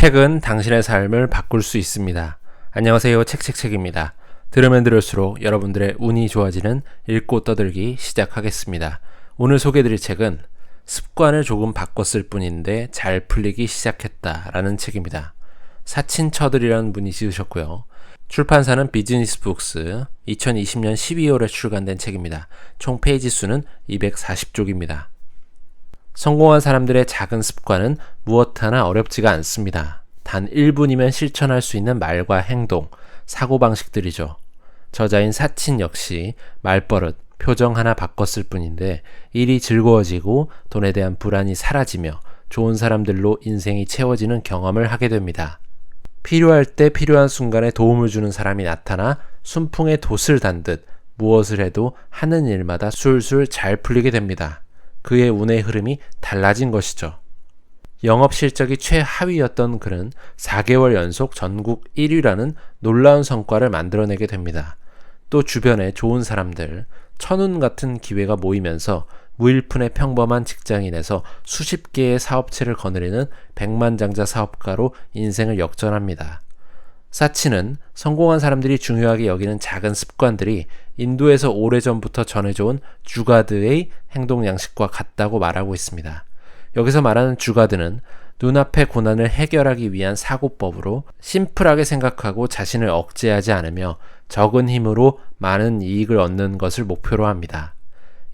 책은 당신의 삶을 바꿀 수 있습니다. 안녕하세요. 책입니다. 들으면 들을수록 여러분들의 운이 좋아지는 읽고 떠들기 시작하겠습니다. 오늘 소개해드릴 책은 습관을 조금 바꿨을 뿐인데 잘 풀리기 시작했다라는 책입니다. 사친처들이라는 분이 지으셨고요. 출판사는 비즈니스북스, 2020년 12월에 출간된 책입니다. 총 페이지 수는 240쪽입니다. 성공한 사람들의 작은 습관은 무엇 하나 어렵지가 않습니다. 단 1분이면 실천할 수 있는 말과 행동, 사고방식들이죠. 저자인 사친 역시 말버릇, 표정 하나 바꿨을 뿐인데 일이 즐거워지고 돈에 대한 불안이 사라지며 좋은 사람들로 인생이 채워지는 경험을 하게 됩니다. 필요할 때 필요한 순간에 도움을 주는 사람이 나타나 순풍에 돛을 단 듯 무엇을 해도 하는 일마다 술술 잘 풀리게 됩니다. 그의 운의 흐름이 달라진 것이죠. 영업 실적이 최하위였던 그는 4개월 연속 전국 1위라는 놀라운 성과를 만들어내게 됩니다. 또 주변에 좋은 사람들, 천운 같은 기회가 모이면서 무일푼의 평범한 직장인에서 수십 개의 사업체를 거느리는 백만장자 사업가로 인생을 역전합니다. 사치는 성공한 사람들이 중요하게 여기는 작은 습관들이 인도에서 오래전부터 전해져온 주가드의 행동 양식과 같다고 말하고 있습니다. 여기서 말하는 주가드는 눈앞의 고난을 해결하기 위한 사고법으로 심플하게 생각하고 자신을 억제하지 않으며 적은 힘으로 많은 이익을 얻는 것을 목표로 합니다.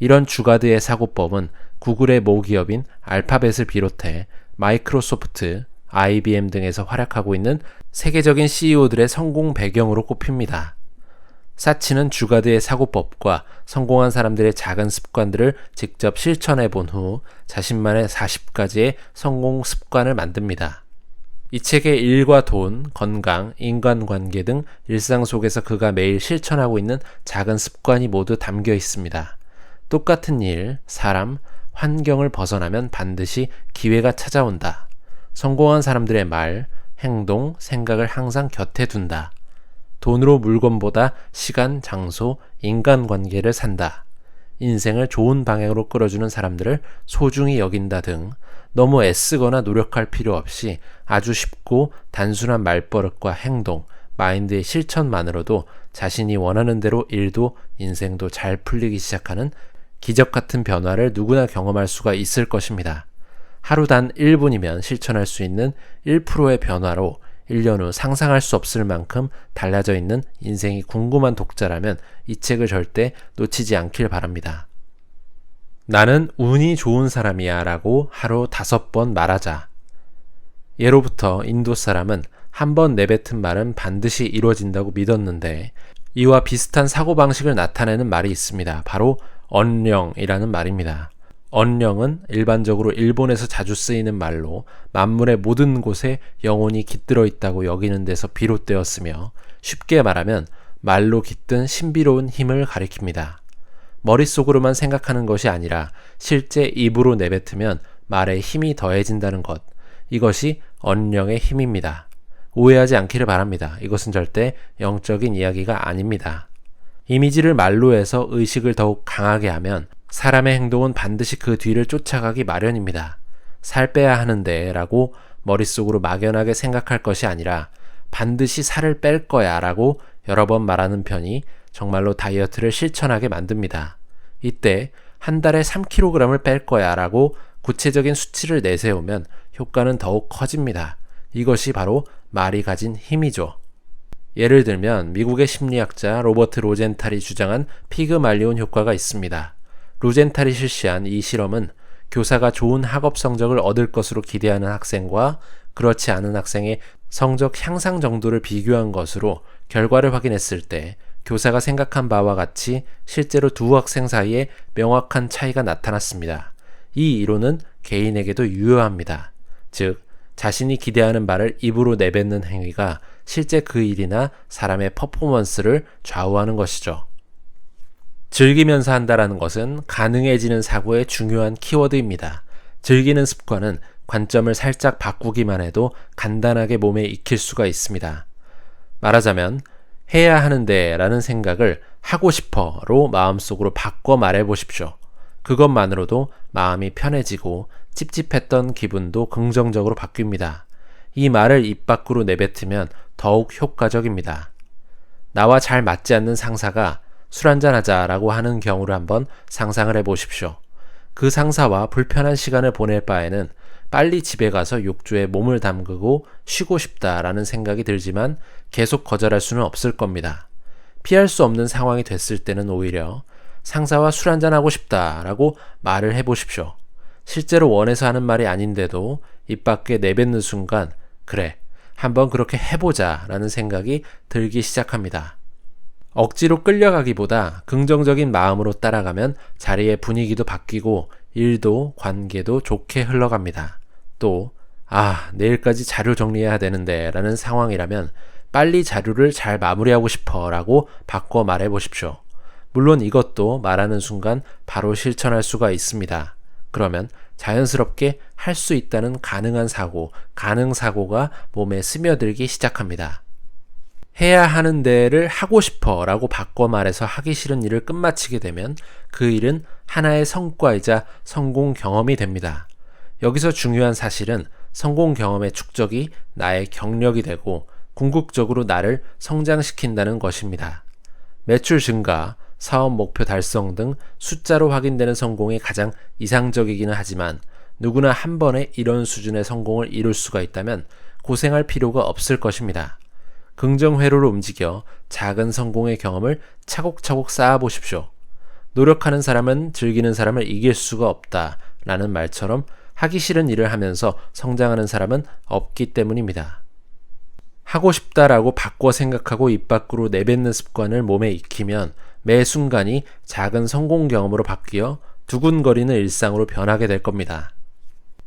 이런 주가드의 사고법은 구글의 모기업인 알파벳을 비롯해 마이크로소프트, IBM 등에서 활약하고 있는 세계적인 CEO들의 성공 배경으로 꼽힙니다. 사치는 주가드의 사고법과 성공한 사람들의 작은 습관들을 직접 실천해 본 후 자신만의 40가지의 성공 습관을 만듭니다. 이 책에 일과 돈, 건강, 인간관계 등 일상 속에서 그가 매일 실천하고 있는 작은 습관이 모두 담겨 있습니다. 똑같은 일, 사람, 환경을 벗어나면 반드시 기회가 찾아온다. 성공한 사람들의 말, 행동, 생각을 항상 곁에 둔다. 돈으로 물건보다 시간, 장소, 인간관계를 산다. 인생을 좋은 방향으로 끌어주는 사람들을 소중히 여긴다 등 너무 애쓰거나 노력할 필요 없이 아주 쉽고 단순한 말버릇과 행동, 마인드의 실천만으로도 자신이 원하는 대로 일도 인생도 잘 풀리기 시작하는 기적 같은 변화를 누구나 경험할 수가 있을 것입니다. 하루 단 1분이면 실천할 수 있는 1%의 변화로 1년 후 상상할 수 없을 만큼 달라져 있는 인생이 궁금한 독자라면 이 책을 절대 놓치지 않길 바랍니다. 나는 운이 좋은 사람이야 라고 하루 5번 말하자. 예로부터 인도 사람은 한 번 내뱉은 말은 반드시 이루어진다고 믿었는데 이와 비슷한 사고방식을 나타내는 말이 있습니다. 바로 언령이라는 말입니다. 언령은 일반적으로 일본에서 자주 쓰이는 말로 만물의 모든 곳에 영혼이 깃들어 있다고 여기는 데서 비롯되었으며 쉽게 말하면 말로 깃든 신비로운 힘을 가리킵니다. 머릿속으로만 생각하는 것이 아니라 실제 입으로 내뱉으면 말에 힘이 더해진다는 것. 이것이 언령의 힘입니다. 오해하지 않기를 바랍니다. 이것은 절대 영적인 이야기가 아닙니다. 이미지를 말로 해서 의식을 더욱 강하게 하면 사람의 행동은 반드시 그 뒤를 쫓아가기 마련입니다. 살 빼야 하는데 라고 머릿속으로 막연하게 생각할 것이 아니라 반드시 살을 뺄 거야 라고 여러 번 말하는 편이 정말로 다이어트를 실천하게 만듭니다. 이때 한 달에 3kg을 뺄 거야 라고 구체적인 수치를 내세우면 효과는 더욱 커집니다. 이것이 바로 말이 가진 힘이죠. 예를 들면 미국의 심리학자 로버트 로젠탈이 주장한 피그말리온 효과가 있습니다. 로젠탈이 실시한 이 실험은 교사가 좋은 학업 성적을 얻을 것으로 기대하는 학생과 그렇지 않은 학생의 성적 향상 정도를 비교한 것으로 결과를 확인했을 때 교사가 생각한 바와 같이 실제로 두 학생 사이에 명확한 차이가 나타났습니다. 이 이론은 개인에게도 유효합니다. 즉, 자신이 기대하는 바를 입으로 내뱉는 행위가 실제 그 일이나 사람의 퍼포먼스를 좌우하는 것이죠. 즐기면서 한다라는 것은 가능해지는 사고의 중요한 키워드입니다. 즐기는 습관은 관점을 살짝 바꾸기만 해도 간단하게 몸에 익힐 수가 있습니다. 말하자면 해야 하는데 라는 생각을 하고 싶어로 마음속으로 바꿔 말해보십시오. 그것만으로도 마음이 편해지고 찝찝했던 기분도 긍정적으로 바뀝니다. 이 말을 입 밖으로 내뱉으면 더욱 효과적입니다. 나와 잘 맞지 않는 상사가 술 한잔하자라고 하는 경우를 한번 상상을 해보십시오. 그 상사와 불편한 시간을 보낼 바에는 빨리 집에 가서 욕조에 몸을 담그고 쉬고 싶다라는 생각이 들지만 계속 거절할 수는 없을 겁니다. 피할 수 없는 상황이 됐을 때는 오히려 상사와 술 한잔하고 싶다라고 말을 해보십시오. 실제로 원해서 하는 말이 아닌데도 입 밖에 내뱉는 순간 그래, 한번 그렇게 해보자 라는 생각이 들기 시작합니다. 억지로 끌려가기보다 긍정적인 마음으로 따라가면 자리의 분위기도 바뀌고 일도 관계도 좋게 흘러갑니다. 또 내일까지 자료 정리해야 되는데 라는 상황이라면 빨리 자료를 잘 마무리하고 싶어 라고 바꿔 말해 보십시오. 물론 이것도 말하는 순간 바로 실천할 수가 있습니다. 그러면 자연스럽게 할 수 있다는 가능한 사고, 가능사고가 몸에 스며들기 시작합니다. 해야 하는 데를 하고 싶어 라고 바꿔 말해서 하기 싫은 일을 끝마치게 되면 그 일은 하나의 성과이자 성공 경험이 됩니다. 여기서 중요한 사실은 성공 경험의 축적이 나의 경력이 되고 궁극적으로 나를 성장시킨다는 것입니다. 매출 증가, 사업 목표 달성 등 숫자로 확인되는 성공이 가장 이상적이기는 하지만 누구나 한 번에 이런 수준의 성공을 이룰 수가 있다면 고생할 필요가 없을 것입니다. 긍정 회로로 움직여 작은 성공의 경험을 차곡차곡 쌓아보십시오. 노력하는 사람은 즐기는 사람을 이길 수가 없다 라는 말처럼 하기 싫은 일을 하면서 성장하는 사람은 없기 때문입니다. 하고 싶다라고 바꿔 생각하고 입 밖으로 내뱉는 습관을 몸에 익히면 매 순간이 작은 성공 경험으로 바뀌어 두근거리는 일상으로 변하게 될 겁니다.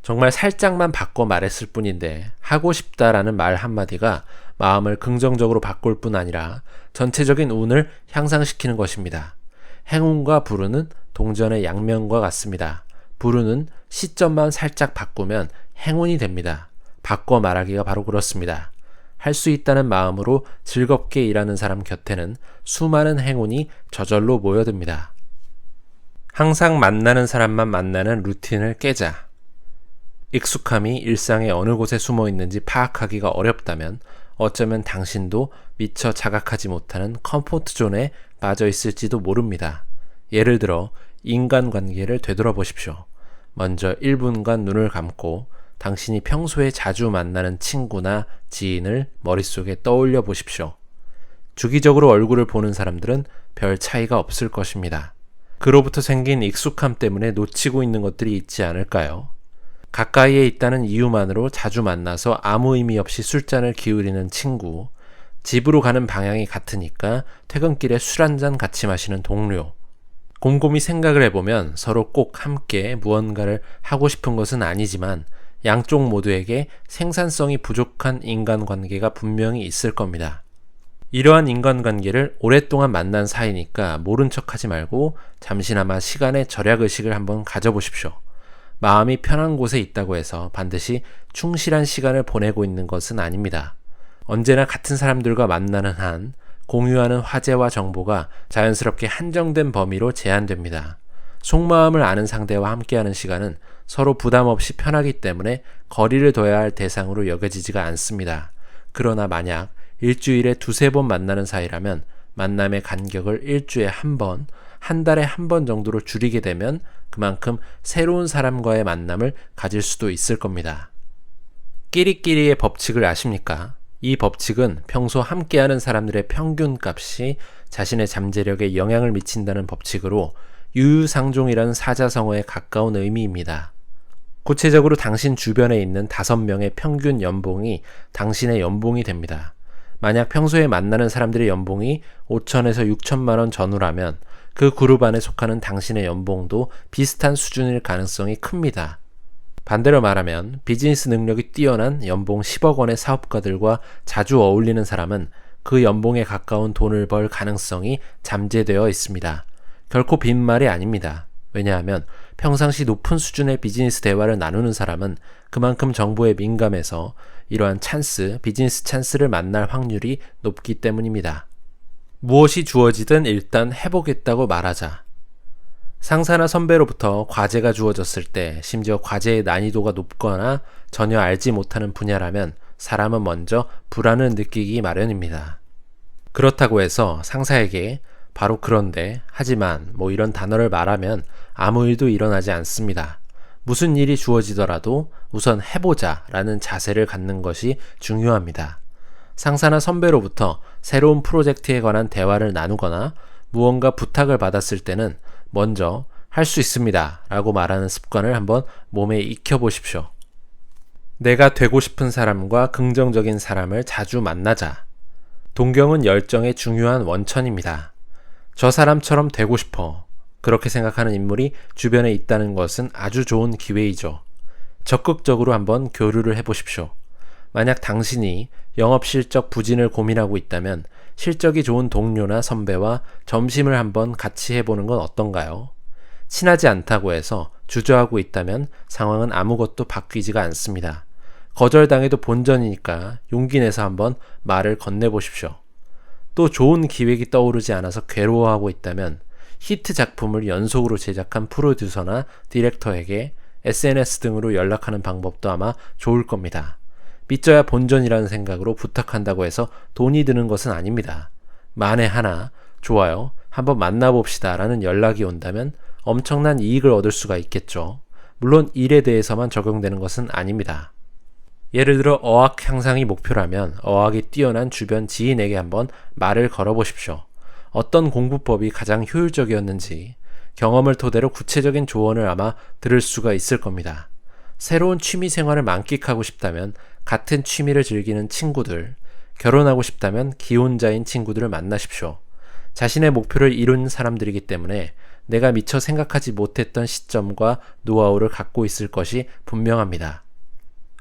정말 살짝만 바꿔 말했을 뿐인데 하고 싶다라는 말 한마디가 마음을 긍정적으로 바꿀 뿐 아니라 전체적인 운을 향상시키는 것입니다. 행운과 불운은 동전의 양면과 같습니다. 불운은 시점만 살짝 바꾸면 행운이 됩니다. 바꿔 말하기가 바로 그렇습니다. 할 수 있다는 마음으로 즐겁게 일하는 사람 곁에는 수많은 행운이 저절로 모여듭니다. 항상 만나는 사람만 만나는 루틴을 깨자. 익숙함이 일상의 어느 곳에 숨어 있는지 파악하기가 어렵다면 어쩌면 당신도 미처 자각하지 못하는 컴포트 존에 빠져 있을지도 모릅니다. 예를 들어 인간관계를 되돌아보십시오. 먼저 1분간 눈을 감고 당신이 평소에 자주 만나는 친구나 지인을 머릿속에 떠올려 보십시오. 주기적으로 얼굴을 보는 사람들은 별 차이가 없을 것입니다. 그로부터 생긴 익숙함 때문에 놓치고 있는 것들이 있지 않을까요? 가까이에 있다는 이유만으로 자주 만나서 아무 의미 없이 술잔을 기울이는 친구, 집으로 가는 방향이 같으니까 퇴근길에 술 한잔 같이 마시는 동료, 곰곰이 생각을 해보면 서로 꼭 함께 무언가를 하고 싶은 것은 아니지만 양쪽 모두에게 생산성이 부족한 인간관계가 분명히 있을 겁니다. 이러한 인간관계를 오랫동안 만난 사이니까 모른 척하지 말고 잠시나마 시간의 절약의식을 한번 가져보십시오. 마음이 편한 곳에 있다고 해서 반드시 충실한 시간을 보내고 있는 것은 아닙니다. 언제나 같은 사람들과 만나는 한 공유하는 화제와 정보가 자연스럽게 한정된 범위로 제한됩니다. 속마음을 아는 상대와 함께하는 시간은 서로 부담 없이 편하기 때문에 거리를 둬야 할 대상으로 여겨지지가 않습니다. 그러나 만약 일주일에 2-3번 만나는 사이라면 만남의 간격을 일주일에 1번, 한 달에 1번 정도로 줄이게 되면 그만큼 새로운 사람과의 만남을 가질 수도 있을 겁니다. 끼리끼리의 법칙을 아십니까? 이 법칙은 평소 함께하는 사람들의 평균값이 자신의 잠재력에 영향을 미친다는 법칙으로 유유상종이라는 사자성어에 가까운 의미입니다. 구체적으로 당신 주변에 있는 5명의 평균 연봉이 당신의 연봉이 됩니다. 만약 평소에 만나는 사람들의 연봉이 5천에서 6천만 원 전후라면 그 그룹 안에 속하는 당신의 연봉도 비슷한 수준일 가능성이 큽니다. 반대로 말하면 비즈니스 능력이 뛰어난 연봉 10억 원의 사업가들과 자주 어울리는 사람은 그 연봉에 가까운 돈을 벌 가능성이 잠재되어 있습니다. 결코 빈말이 아닙니다. 왜냐하면 평상시 높은 수준의 비즈니스 대화를 나누는 사람은 그만큼 정보에 민감해서 이러한 비즈니스 찬스를 만날 확률이 높기 때문입니다. 무엇이 주어지든 일단 해보겠다고 말하자. 상사나 선배로부터 과제가 주어졌을 때 심지어 과제의 난이도가 높거나 전혀 알지 못하는 분야라면 사람은 먼저 불안을 느끼기 마련입니다. 그렇다고 해서 상사에게 바로 그런데, 하지만 이런 단어를 말하면 아무 일도 일어나지 않습니다. 무슨 일이 주어지더라도 우선 해보자 라는 자세를 갖는 것이 중요합니다. 상사나 선배로부터 새로운 프로젝트에 관한 대화를 나누거나 무언가 부탁을 받았을 때는 먼저 할 수 있습니다 라고 말하는 습관을 한번 몸에 익혀보십시오. 내가 되고 싶은 사람과 긍정적인 사람을 자주 만나자. 동경은 열정의 중요한 원천입니다. 저 사람처럼 되고 싶어. 그렇게 생각하는 인물이 주변에 있다는 것은 아주 좋은 기회이죠. 적극적으로 한번 교류를 해보십시오. 만약 당신이 영업 실적 부진을 고민하고 있다면 실적이 좋은 동료나 선배와 점심을 한번 같이 해보는 건 어떤가요? 친하지 않다고 해서 주저하고 있다면 상황은 아무것도 바뀌지가 않습니다. 거절당해도 본전이니까 용기 내서 한번 말을 건네보십시오. 또 좋은 기획이 떠오르지 않아서 괴로워하고 있다면 히트 작품을 연속으로 제작한 프로듀서나 디렉터에게 SNS 등으로 연락하는 방법도 아마 좋을 겁니다. 믿져야 본전이라는 생각으로 부탁한다고 해서 돈이 드는 것은 아닙니다. 만에 하나 좋아요, 한번 만나봅시다 라는 연락이 온다면 엄청난 이익을 얻을 수가 있겠죠. 물론 일에 대해서만 적용되는 것은 아닙니다. 예를 들어 어학 향상이 목표라면 어학이 뛰어난 주변 지인에게 한번 말을 걸어보십시오. 어떤 공부법이 가장 효율적이었는지 경험을 토대로 구체적인 조언을 아마 들을 수가 있을 겁니다. 새로운 취미 생활을 만끽하고 싶다면 같은 취미를 즐기는 친구들, 결혼하고 싶다면 기혼자인 친구들을 만나십시오. 자신의 목표를 이룬 사람들이기 때문에 내가 미처 생각하지 못했던 시점과 노하우를 갖고 있을 것이 분명합니다.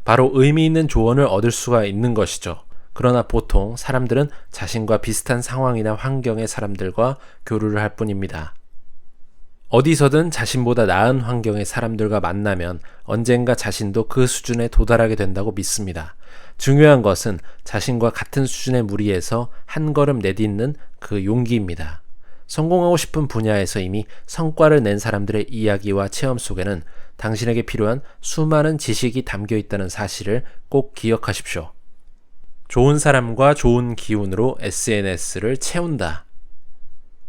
바로 의미 있는 조언을 얻을 수가 있는 것이죠. 그러나 보통 사람들은 자신과 비슷한 상황이나 환경의 사람들과 교류를 할 뿐입니다. 어디서든 자신보다 나은 환경의 사람들과 만나면 언젠가 자신도 그 수준에 도달하게 된다고 믿습니다. 중요한 것은 자신과 같은 수준의 무리에서 한 걸음 내딛는 그 용기입니다. 성공하고 싶은 분야에서 이미 성과를 낸 사람들의 이야기와 체험 속에는 당신에게 필요한 수많은 지식이 담겨 있다는 사실을 꼭 기억하십시오. 좋은 사람과 좋은 기운으로 SNS를 채운다.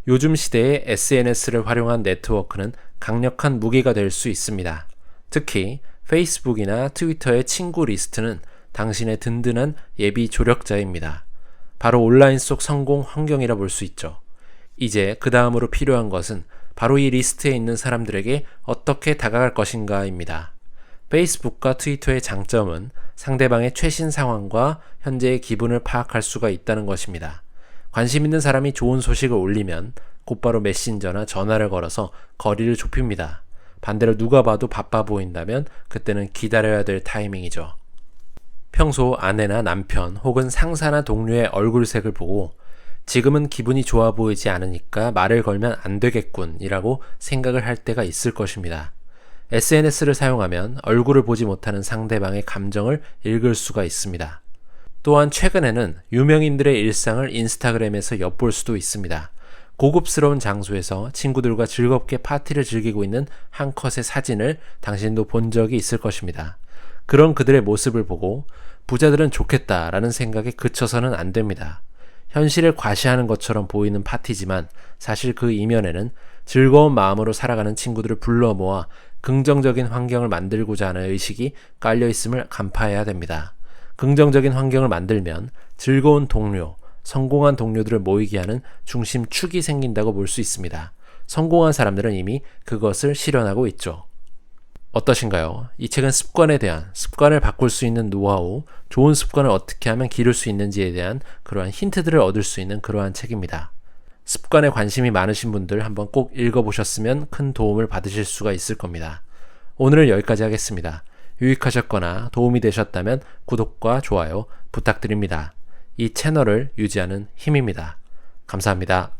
요즘 시대에 SNS를 활용한 네트워크는 강력한 무기가 될 수 있습니다. 특히 페이스북이나 트위터의 친구 리스트는 당신의 든든한 예비 조력자입니다. 바로 온라인 속 성공 환경이라 볼 수 있죠. 이제 그 다음으로 필요한 것은 바로 이 리스트에 있는 사람들에게 어떻게 다가갈 것인가입니다. 페이스북과 트위터의 장점은 상대방의 최신 상황과 현재의 기분을 파악할 수가 있다는 것입니다. 관심 있는 사람이 좋은 소식을 올리면 곧바로 메신저나 전화를 걸어서 거리를 좁힙니다. 반대로 누가 봐도 바빠 보인다면 그때는 기다려야 될 타이밍이죠. 평소 아내나 남편 혹은 상사나 동료의 얼굴색을 보고 지금은 기분이 좋아 보이지 않으니까 말을 걸면 안 되겠군 이라고 생각을 할 때가 있을 것입니다. SNS를 사용하면 얼굴을 보지 못하는 상대방의 감정을 읽을 수가 있습니다. 또한 최근에는 유명인들의 일상을 인스타그램에서 엿볼 수도 있습니다. 고급스러운 장소에서 친구들과 즐겁게 파티를 즐기고 있는 한 컷의 사진을 당신도 본 적이 있을 것입니다. 그런 그들의 모습을 보고 부자들은 좋겠다라는 생각에 그쳐서는 안 됩니다. 현실을 과시하는 것처럼 보이는 파티지만 사실 그 이면에는 즐거운 마음으로 살아가는 친구들을 불러 모아 긍정적인 환경을 만들고자 하는 의식이 깔려 있음을 간파해야 됩니다. 긍정적인 환경을 만들면 즐거운 동료, 성공한 동료들을 모이게 하는 중심축이 생긴다고 볼 수 있습니다. 성공한 사람들은 이미 그것을 실현하고 있죠. 어떠신가요? 이 책은 습관에 대한, 습관을 바꿀 수 있는 노하우, 좋은 습관을 어떻게 하면 기를 수 있는지에 대한 그러한 힌트들을 얻을 수 있는 그러한 책입니다. 습관에 관심이 많으신 분들 한번 꼭 읽어보셨으면 큰 도움을 받으실 수가 있을 겁니다. 오늘은 여기까지 하겠습니다. 유익하셨거나 도움이 되셨다면 구독과 좋아요 부탁드립니다. 이 채널을 유지하는 힘입니다. 감사합니다.